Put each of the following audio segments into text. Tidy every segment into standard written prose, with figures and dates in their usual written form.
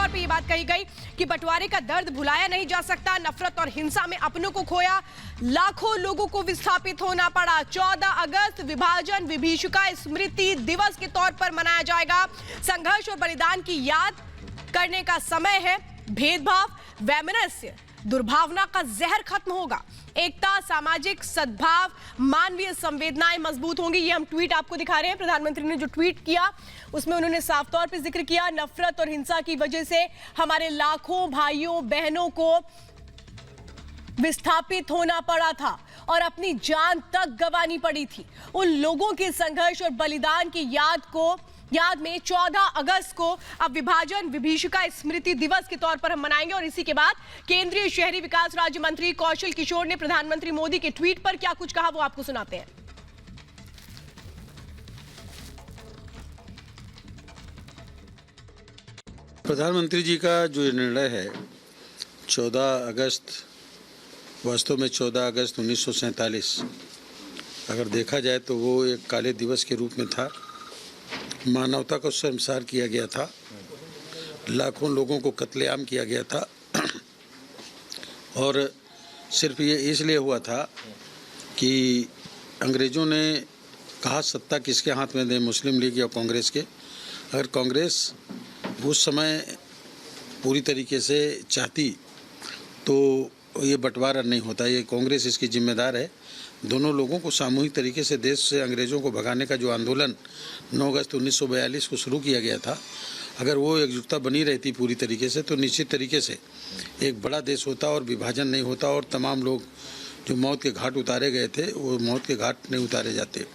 तौर पे ये बात कही गई कि बंटवारे का दर्द भुलाया नहीं जा सकता, नफरत और हिंसा में अपनों को खोया, लाखों लोगों को विस्थापित होना पड़ा। 14 अगस्त विभाजन विभीषिका स्मृति दिवस के तौर पर मनाया जाएगा। संघर्ष और बलिदान की याद करने का समय है। भेदभाव, वैमनस्य, दुर्भावना का जहर खत्म होगा। एकता, सामाजिक सद्भाव, मानवीय संवेदनाएं मजबूत होंगी। ये हम ट्वीट आपको दिखा रहे हैं। प्रधानमंत्री ने जो ट्वीट किया उसमें उन्होंने साफ तौर पे जिक्र किया, नफरत और हिंसा की वजह से हमारे लाखों भाइयों बहनों को विस्थापित होना पड़ा था और अपनी जान तक गंवानी पड़ी थी। उन लोगों के संघर्ष और बलिदान की याद में 14 अगस्त को अब विभाजन विभीषिका स्मृति दिवस के तौर पर हम मनाएंगे। और इसी के बाद केंद्रीय शहरी विकास राज्य मंत्री कौशल किशोर ने प्रधानमंत्री मोदी के ट्वीट पर क्या कुछ कहा वो आपको सुनाते हैं। प्रधानमंत्री जी का जो निर्णय है 14 अगस्त, वास्तव में 14 अगस्त 1947 अगर देखा जाए तो वो एक काले दिवस के रूप में था। मानवता को शर्मसार किया गया था, लाखों लोगों को कत्लेआम किया गया था और सिर्फ ये इसलिए हुआ था कि अंग्रेज़ों ने कहा सत्ता किसके हाथ में दें, मुस्लिम लीग या कांग्रेस के। अगर कांग्रेस उस समय पूरी तरीके से चाहती तो ये बंटवारा नहीं होता। ये कांग्रेस इसकी जिम्मेदार है। दोनों लोगों को सामूहिक तरीके से देश से अंग्रेज़ों को भगाने का जो आंदोलन 9 अगस्त 1942 को शुरू किया गया था, अगर वो एकजुटता बनी रहती पूरी तरीके से तो निश्चित तरीके से एक बड़ा देश होता और विभाजन नहीं होता और तमाम लोग जो मौत के घाट उतारे गए थे वो मौत के घाट नहीं उतारे जाते।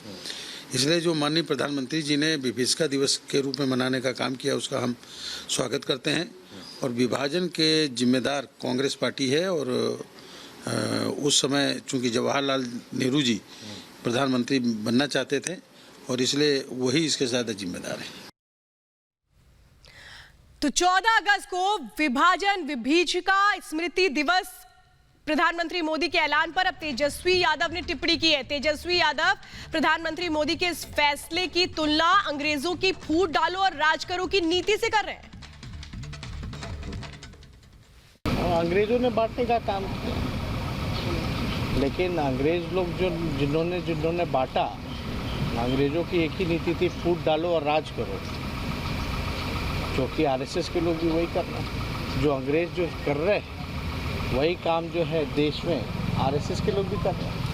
इसलिए जो माननीय प्रधानमंत्री जी ने विभीषिका दिवस के रूप में मनाने का काम किया उसका हम स्वागत करते हैं। और विभाजन के जिम्मेदार कांग्रेस पार्टी है और उस समय चूंकि जवाहरलाल नेहरू जी प्रधानमंत्री बनना चाहते थे और इसलिए वही इसके ज़्यादा जिम्मेदार हैं। तो 14 अगस्त को विभाजन विभीषिका स्मृति दिवस, प्रधानमंत्री मोदी के ऐलान पर अब तेजस्वी यादव ने टिप्पणी की है। तेजस्वी यादव प्रधानमंत्री मोदी के इस फैसले की तुलना अंग्रेजों की फूट डालो और राज करो की नीति से कर रहे हैं। अंग्रेजों ने बांटने का काम किया, लेकिन अंग्रेज लोग जिन्होंने बांटा, अंग्रेजों की एक ही नीति थी, फूट डालो और राज करो, जो कि आरएसएस के लोग भी वही कर रहे हैं। जो अंग्रेज जो कर रहे हैं वही काम जो है देश में आरएसएस के लोग भी कर रहे हैं।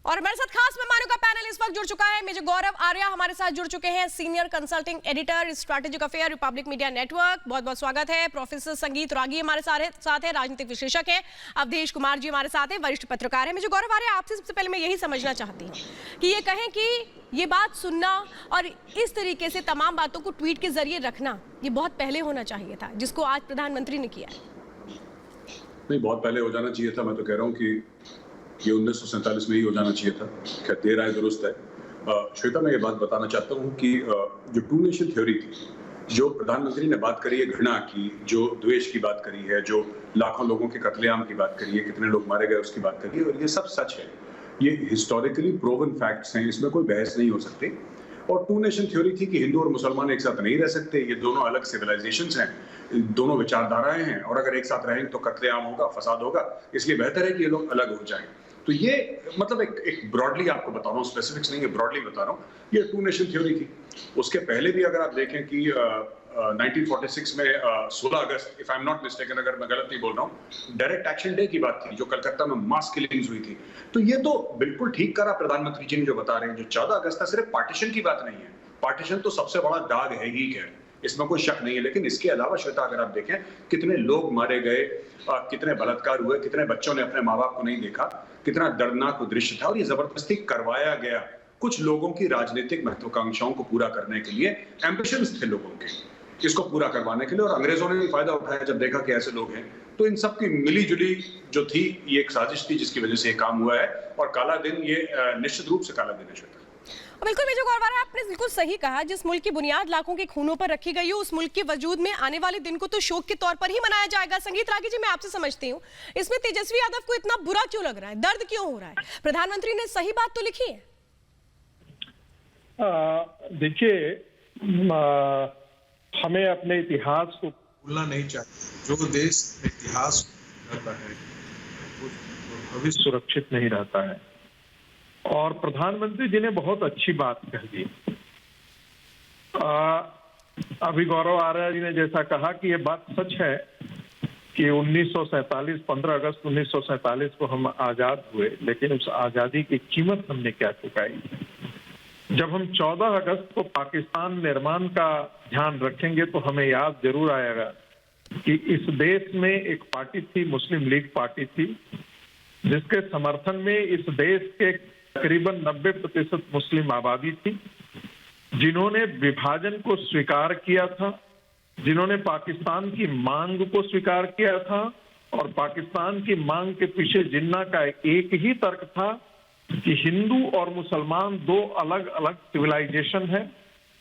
और हमारे साथ खास मेहमानों का पैनल इस वक्त जुड़ चुका है। मेजर गौरव आर्या हमारे साथ जुड़ चुके हैं, senior consulting editor, strategic affair, Republic media network. बहुत बहुत स्वागत है। प्रोफेसर संगीत रागी हमारे साथ है, राजनीतिक विश्लेषक हैं। अवधेश कुमार जी हमारे साथ हैं, वरिष्ठ पत्रकार हैं। मेजर गौरव आर्या, आपसे सबसे पहले मैं यही समझना चाहती हूँ कि ये कहें कि ये बात सुनना और इस तरीके से तमाम बातों को ट्वीट के जरिए रखना ये बहुत पहले होना चाहिए था, जिसको आज प्रधानमंत्री ने किया है। नहीं, बहुत पहले हो जाना चाहिए था। मैं तो कह रहा हूँ कि ये 1947 में ही हो जाना चाहिए था। क्या देर आए दुरुस्त है। श्वेता, मैं ये बात बताना चाहता हूँ कि जो टू नेशन थ्योरी थी, जो प्रधानमंत्री ने बात करी है घृणा की, जो द्वेष की बात करी है, जो लाखों लोगों के कत्लेआम की बात करी है, कितने लोग मारे गए उसकी बात करी है, और ये सब सच है। ये हिस्टोरिकली प्रूवन फैक्ट्स हैं, इसमें कोई बहस नहीं हो सकती। और टू नेशन थ्योरी थी कि हिंदू और मुसलमान एक साथ नहीं रह सकते, ये दोनों अलग सिविलाइजेशंस हैं, दोनों विचारधाराएं हैं, और अगर एक साथ रहेंगे तो कत्लेआम होगा, फसाद होगा, इसलिए बेहतर है कि ये लोग अलग हो जाएं। तो ये मतलब एक ब्रॉडली आपको बता रहा हूँ, स्पेसिफिक्स नहीं है, ब्रॉडली बता रहा हूँ, ये टू नेशन थ्योरी थी। उसके पहले भी अगर आप देखें कि 1946 में 16 अगस्त, if I am not mistaken, अगर मैं गलत नहीं बोल रहा हूँ, डायरेक्ट एक्शन डे की बात थी, जो कलकत्ता में मास किलिंग्स हुई थी। तो ये तो बिल्कुल ठीक करा प्रधानमंत्री जी ने जो बता रहे हैं। जो 14 अगस्त था सिर्फ पार्टीशन की बात नहीं है, पार्टीशन तो सबसे बड़ा दाग है ही, खैर इसमें कोई शक नहीं है। लेकिन इसके अलावा श्वेता, अगर आप देखें कितने लोग मारे गए, कितने बलात्कार हुए, कितने बच्चों ने अपने माँ बाप को नहीं देखा, कितना दर्दनाक दृश्य था, और ये जबरदस्ती करवाया गया कुछ लोगों की राजनीतिक महत्वाकांक्षाओं को पूरा करने के लिए। एम्बिशंस थे लोगों के इसको पूरा करवाने के लिए, और अंग्रेजों ने भी फायदा उठाया जब देखा कि ऐसे लोग हैं। तो इन सब की मिली जुली जो थी, ये एक साजिश थी जिसकी वजह से ये काम हुआ है। और काला दिन, ये निश्चित रूप से काला दिन है श्वेता। बिल्कुल मेजर गौरव, आपने बिल्कुल सही कहा। जिस मुल्क की बुनियाद लाखों के खूनों पर रखी गई हो, उस मुल्क के वजूद में आने वाले दिन को तो शोक के तौर पर ही मनाया जाएगा। संगीत रागी जी, मैं आपसे समझती हूँ, इसमें तेजस्वी यादव को इतना बुरा क्यों लग रहा है, दर्द क्यों हो रहा है? प्रधानमंत्री ने सही बात तो लिखी है। देखिए, हमें अपने इतिहास को भूलना नहीं चाहिए। जो देश इतिहास रहता है वो भविष्य सुरक्षित नहीं रहता है। और प्रधानमंत्री जी ने बहुत अच्छी बात कह दी। अभी गौरव आर्या जी ने जैसा कहा कि ये बात सच है कि 1947 15 अगस्त 1947 को हम आजाद हुए, लेकिन उस आजादी की कीमत हमने क्या चुकाई। जब हम 14 अगस्त को पाकिस्तान निर्माण का ध्यान रखेंगे तो हमें याद जरूर आएगा कि इस देश में एक पार्टी थी, मुस्लिम लीग पार्टी थी, जिसके समर्थन में इस देश के करीबन 90% मुस्लिम आबादी थी, जिन्होंने विभाजन को स्वीकार किया था, जिन्होंने पाकिस्तान की मांग को स्वीकार किया था। और पाकिस्तान की मांग के पीछे जिन्ना का एक ही तर्क था कि हिंदू और मुसलमान दो अलग अलग सिविलाइजेशन है,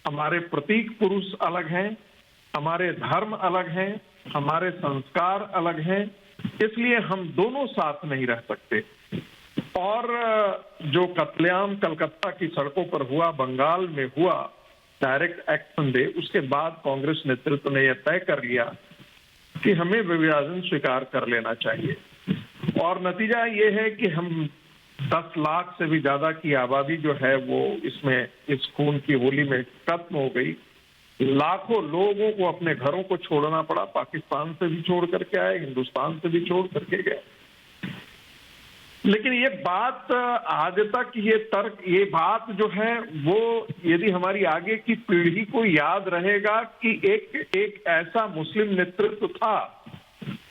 हमारे प्रतीक पुरुष अलग हैं, हमारे धर्म अलग हैं, हमारे संस्कार अलग हैं, इसलिए हम दोनों साथ नहीं रह सकते। और जो कत्लेआम कलकत्ता की सड़कों पर हुआ, बंगाल में हुआ, डायरेक्ट एक्शन डे, उसके बाद कांग्रेस नेतृत्व ने यह तय कर लिया कि हमें विभाजन स्वीकार कर लेना चाहिए। और नतीजा ये है कि हम 10 लाख से भी ज्यादा की आबादी जो है वो इसमें इस खून की होली में खत्म हो गई। लाखों लोगों को अपने घरों को छोड़ना पड़ा, पाकिस्तान से भी छोड़ करके आए, हिंदुस्तान से भी छोड़ करके गए। लेकिन ये बात आज तक, ये तर्क, ये बात जो है वो यदि हमारी आगे की पीढ़ी को याद रहेगा कि एक ऐसा मुस्लिम नेतृत्व था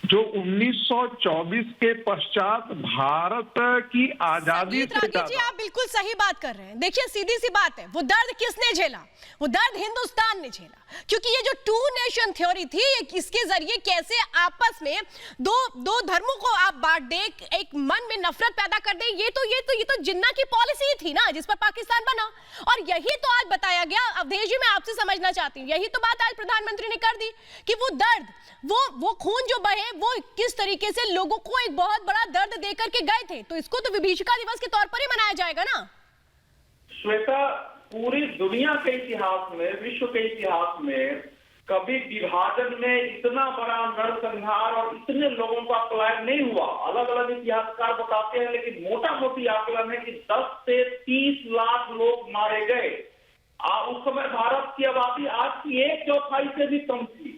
जो 1924 के पश्चात भारत की आजादी से राठी जी, आप बिल्कुल सही बात कर रहे हैं। देखिए, सीधी सी बात है, वो दर्द किसने झेला? वो दर्द हिंदुस्तान ने झेला, क्योंकि ये जो टू नेशन थ्योरी थी, इसके जरिए कैसे आपस में दो धर्मों को आप बांट दे, एक मन में नफरत पैदा कर दे, ये तो जिन्ना की पॉलिसी थी ना, जिस पर पाकिस्तान बना। और यही तो आज बताया गया। अवधेश जी, मैं आपसे समझना चाहती हूँ, यही तो बात आज प्रधानमंत्री ने कर दी कि वो दर्द, वो खून जो बहे, वो किस तरीके से लोगों को एक बहुत बड़ा दर्द देकर के गए थे। तो इसको तो विभीषिका दिवस के तौर पर ही मनाया जाएगा ना। श्वेता, पूरी दुनिया के इतिहास में, विश्व के इतिहास में कभी विभाजन में इतना बड़ा नरसंहार और इतने लोगों का पलायन नहीं हुआ। अलग अलग इतिहासकार बताते हैं, लेकिन मोटा मोटी आकलन है कि 10 से 30 लाख लोग मारे गए। उस समय भारत की आबादी आज की 1/4 से भी कम थी।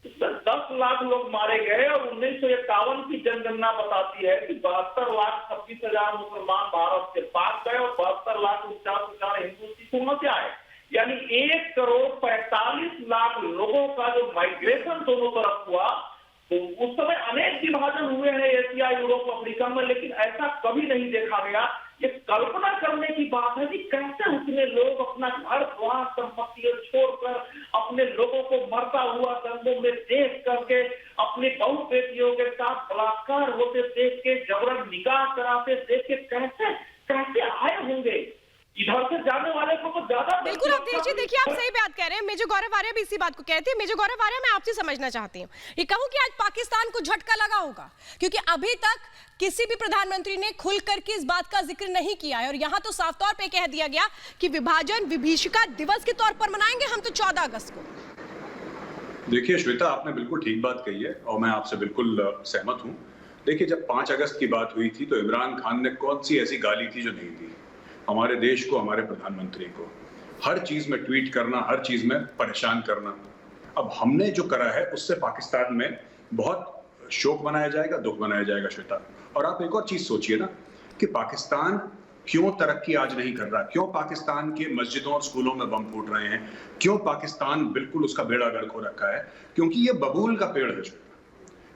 10 लाख लोग मारे गए। और 1951 की जनगणना बताती है कि 72,26,000 मुसलमान भारत से भाग गए और 72,49,000 हिंदू सिखों में से आए। यानी 1,45,00,000 लोगों का जो माइग्रेशन दोनों तरफ हुआ, तो उस समय अनेक विभाजन हुए हैं एशिया, यूरोप, अफ्रीका में, लेकिन ऐसा कभी नहीं देखा गया। ये कल्पना करने की बात है कि कैसे उतने लोग अपना घर द्वार संपत्ति छोड़कर, अपने लोगों को मरता हुआ दंगों में देख करके, अपनी बहु बेटियों के साथ बलात्कार होते देख के, जबरन निकाह कराते देख के कैसे आए होंगे। इधर से जाने वाले को तो ज्यादा। बिल्कुल अवधेश जी, देखिए आप सही बात कह रहे हैं। मेजर गौरव आर्या भी इसी बात को कहती है। मेजर गौरव आर्या, मैं आपसे समझना चाहती हूँ, ये कहूँ कि आज पाकिस्तान को झटका लगा होगा, क्योंकि अभी तक किसी भी प्रधानमंत्री ने खुल करके इस बात का जिक्र नहीं किया है। और यहाँ तो साफ तौर पे कह दिया गया कि विभाजन विभीषिका दिवस के तौर पर मनाएंगे हम तो 14 अगस्त को। देखिए श्वेता, आपने बिल्कुल ठीक बात कही है और मैं आपसे बिल्कुल सहमत हूँ। देखिए, जब 5 अगस्त की बात हुई थी तो इमरान खान ने कौन सी ऐसी गाली थी जो नहीं दी हमारे देश को, हमारे प्रधानमंत्री को। हर चीज में ट्वीट करना, हर चीज में परेशान करना। अब हमने जो करा है उससे पाकिस्तान में बहुत शोक मनाया जाएगा, दुख मनाया जाएगा श्वेता। और आप एक और चीज सोचिए ना कि पाकिस्तान क्यों तरक्की आज नहीं कर रहा, क्यों पाकिस्तान के मस्जिदों और स्कूलों में बम फूट रहे हैं, क्यों पाकिस्तान बिल्कुल उसका बेड़ा गर्क हो रखा है? क्योंकि ये बबूल का पेड़ है श्वेता,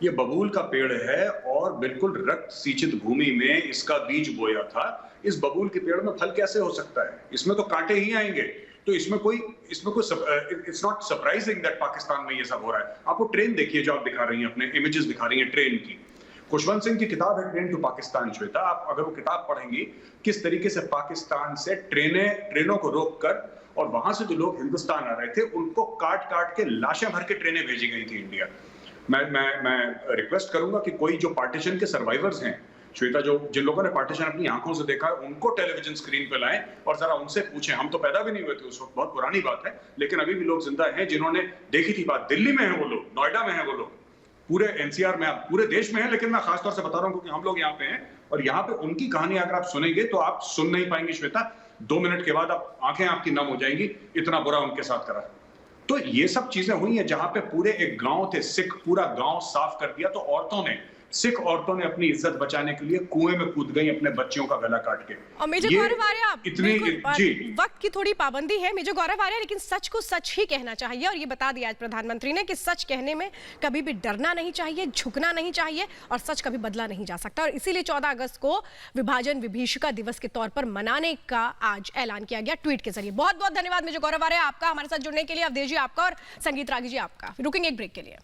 ये बबूल का पेड़ है और बिल्कुल रक्त सिंचित भूमि में इसका बीज बोया था। इस बबूल के पेड़ में फल कैसे हो सकता है? इसमें तो कांटे ही आएंगे। तो इसमें कोई it's not surprising that Pakistan में ये सब हो रहा है। आप वो ट्रेन देखिए जो आप दिखा रही हैं, अपने इमेजेस दिखा रही हैं ट्रेन की। खुशवंत सिंह की किताब है ट्रेन टू पाकिस्तान श्वेता। आप अगर वो किताब पढ़ेंगी, किस तरीके से पाकिस्तान से ट्रेनों को रोक कर और वहां से जो लोग हिंदुस्तान आ रहे थे उनको काट काट के लाशें भर के ट्रेनें भेजी गई थी इंडिया। मैं रिक्वेस्ट करूंगा कि कोई जो पार्टीशन के सर्वाइवर्स हैं, श्वेता, जो जिन लोगों ने पार्टीशन अपनी आंखों से देखा है उनको टेलीविजन स्क्रीन पे लाएं और जरा उनसे पूछें। हम तो पैदा भी नहीं हुए थे उस वक्त, बहुत पुरानी बात है, लेकिन अभी भी लोग जिंदा हैं जिन्होंने देखी थी बात। दिल्ली में है वो लोग, नोएडा में है वो लोग, पूरे एनसीआर में, पूरे देश में है, लेकिन मैं खासतौर से बता रहा हूं क्योंकि हम लोग यहाँ पे हैं और यहाँ पे उनकी कहानी अगर आप सुनेंगे तो आप सुन नहीं पाएंगे श्वेता। 2 मिनट के बाद आप आंखें आपकी नम हो जाएंगी, इतना बुरा उनके साथ करा। तो ये सब चीजें हुई है जहां पे पूरे एक गांव थे सिख, पूरा गांव साफ कर दिया। तो औरतों ने, सिख औरतों ने अपनी इज्जत बचाने के लिए कुएं में कूद गई अपने बच्चियों का गला काट के। और मेजर गौरव आर्या, इतनी जी वक्त की थोड़ी पाबंदी है मेजर गौरव आर्या, लेकिन सच को सच ही कहना चाहिए और ये बता दिया आज प्रधानमंत्री ने कि सच कहने में कभी भी डरना नहीं चाहिए, झुकना नहीं चाहिए और सच कभी बदला नहीं जा सकता। और इसीलिए 14 अगस्त को विभाजन विभीषिका दिवस के तौर पर मनाने का आज ऐलान किया गया ट्वीट के जरिए। बहुत बहुत धन्यवाद मेजर गौरव आर्या आपका हमारे साथ जुड़ने के लिए। अवधेश जी आपका और संगीत रागी जी आपका। रुकेंगे एक ब्रेक के लिए।